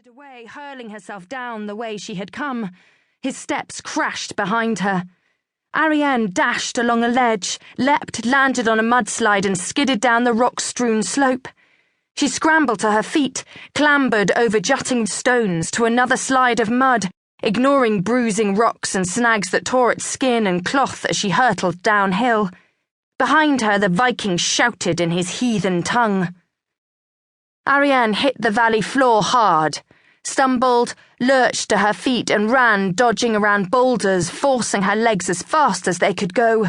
fled away, hurling herself down the way she had come. His steps crashed behind her. Arienh dashed along a ledge, leapt, landed on a mudslide and skidded down the rock-strewn slope. She scrambled to her feet, clambered over jutting stones to another slide of mud, ignoring bruising rocks and snags that tore at skin and cloth as she hurtled downhill. Behind her, the Viking shouted in his heathen tongue. Arienh hit the valley floor hard, stumbled, lurched to her feet and ran, dodging around boulders, forcing her legs as fast as they could go.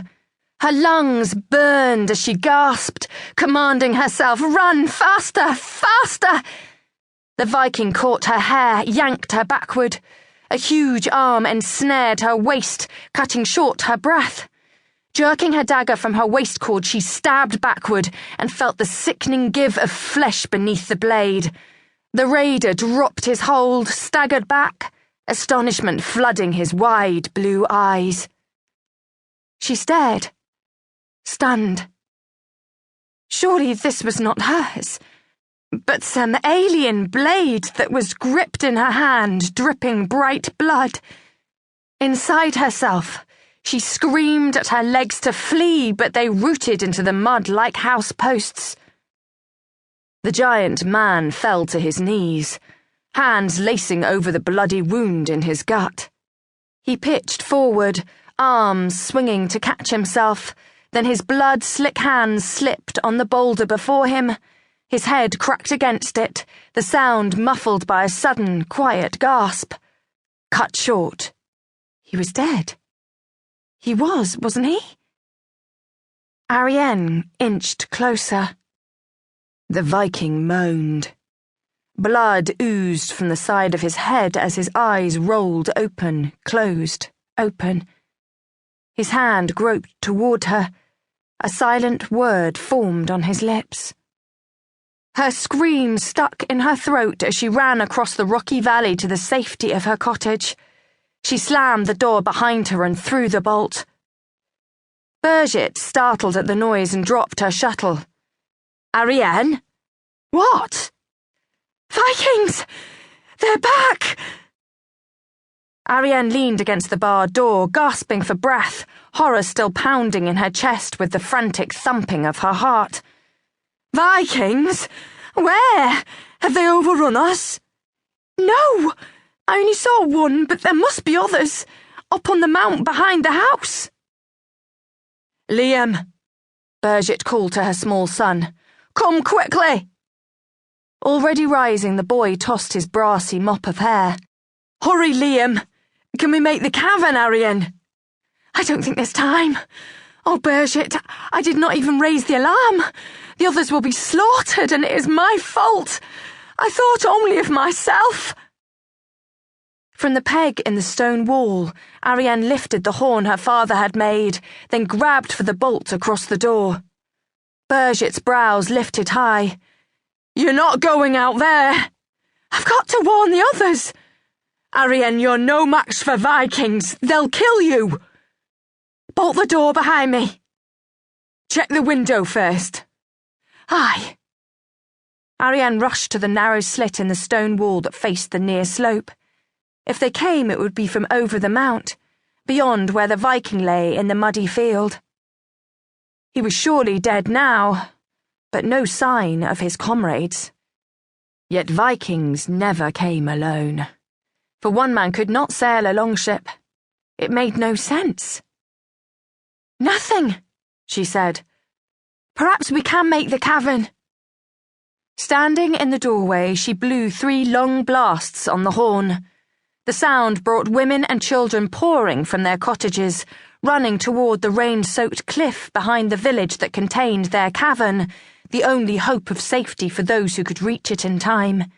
Her lungs burned as she gasped, commanding herself, "Run, faster, faster!" The Viking caught her hair, yanked her backward. A huge arm ensnared her waist, cutting short her breath. Jerking her dagger from her waistcord, she stabbed backward and felt the sickening give of flesh beneath the blade. The raider dropped his hold, staggered back, astonishment flooding his wide blue eyes. She stared, stunned. Surely this was not hers, but some alien blade that was gripped in her hand, dripping bright blood. Inside herself, she screamed at her legs to flee, but they rooted into the mud like house posts. The giant man fell to his knees, hands lacing over the bloody wound in his gut. He pitched forward, arms swinging to catch himself, then his blood-slick hands slipped on the boulder before him. His head cracked against it, the sound muffled by a sudden, quiet gasp. Cut short. He was dead. He wasn't he? Arienh inched closer. The Viking moaned. Blood oozed from the side of his head as his eyes rolled open, closed, open. His hand groped toward her. A silent word formed on his lips. Her scream stuck in her throat as she ran across the rocky valley to the safety of her cottage. She slammed the door behind her and threw the bolt. Bridget startled at the noise and dropped her shuttle. "Arienh? What?" "Vikings! They're back!" Arienh leaned against the barred door, gasping for breath, horror still pounding in her chest with the frantic thumping of her heart. "Vikings? Where? Have they overrun us?" "No! I only saw one, but there must be others, up on the mount behind the house." "Liam," Bridget called to her small son, "come quickly!" Already rising, the boy tossed his brassy mop of hair. "Hurry, Liam! Can we make the cavern, Arienh?" "I don't think there's time. Oh, Bridget, I did not even raise the alarm. The others will be slaughtered, and it is my fault. I thought only of myself." From the peg in the stone wall, Arienh lifted the horn her father had made, then grabbed for the bolt across the door. Bridget's brows lifted high. "You're not going out there." "I've got to warn the others." "Arienh, you're no match for Vikings. They'll kill you." "Bolt the door behind me." "Check the window first." "Aye." Arienh rushed to the narrow slit in the stone wall that faced the near slope. If they came, it would be from over the mount, beyond where the Viking lay in the muddy field. He was surely dead now, but no sign of his comrades. Yet Vikings never came alone. For one man could not sail a longship. It made no sense. "Nothing," she said. "Perhaps we can make the cavern." Standing in the doorway, she blew 3 long blasts on the horn. The sound brought women and children pouring from their cottages, running toward the rain-soaked cliff behind the village that contained their cavern, the only hope of safety for those who could reach it in time.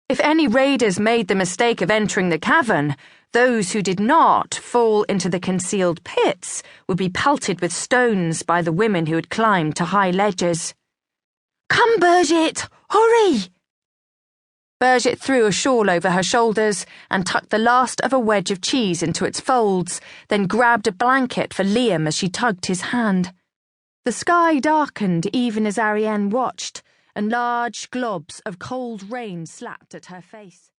If any raiders made the mistake of entering the cavern, those who did not fall into the concealed pits would be pelted with stones by the women who had climbed to high ledges. "Come, Bridget, hurry!" Bridget threw a shawl over her shoulders and tucked the last of a wedge of cheese into its folds, then grabbed a blanket for Liam as she tugged his hand. The sky darkened even as Arienh watched, and large globs of cold rain slapped at her face.